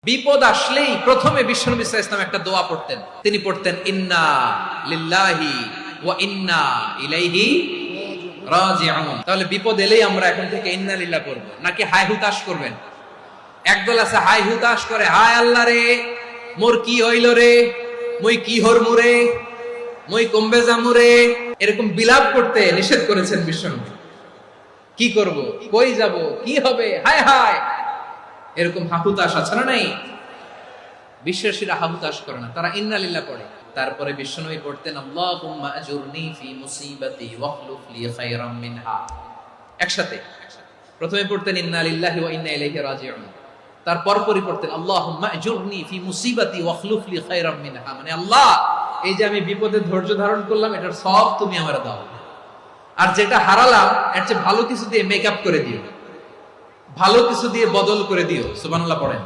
বিপদ আসলেই প্রথমে বিশ্বনবী সাল্লাল্লাহু আলাইহি ওয়াসাল্লাম একটা দোয়া পড়তেন। তিনি পড়তেন ইন্না লিল্লাহি ওয়া ইন্না ইলাইহি রাজিউন। তাহলে বিপদ এলেই আমরা এখন থেকে ইন্না লিল্লাহ পড়ব, নাকি হায় হুতাশ করবেন? একদল আছে হায় হুতাশ করে, হায় আল্লাহ রে মোর কি হইল রে, মই কি হরমু রে, মই কমবে যামু রে, এরকম বিলাপ করতে নিষেধ করেছেন বিশ্বনবী। কি করব, কই যাব, কি হবে, হায় হায়, এরকম হাহুতাশ আছে না? নাই। বিশ্বাসীরা হাহুতাশ করে না, তারা ইন্না লিল্লাহ পড়ে। তারপরে বিশ্বনবী পড়তেন আল্লাহুম্মা আজুরনি ফি মুসিবাতি ওয়াখলুফ লি খায়রাম মিনহা। একসাথে প্রথমে পড়তেন ইন্না লিল্লাহি ওয়া ইন্না ইলাইহি রাজিউন, তারপর পড়তেন আল্লাহুম্মা আজুরনি ফি মুসিবাতি ওয়াখলুফ লি খায়রাম মিনহা, মানে আল্লাহ এই যে আমি বিপদে ধৈর্য ধারণ করলাম এটার সব তুমি আমারে দাও, আর যেটা হারালাম এর চেয়ে ভালো কিছু দিয়ে মেকআপ করে দিও, ভালো কিছু দিয়ে বদল করে দিও। সুবহানাল্লাহ পড়েন।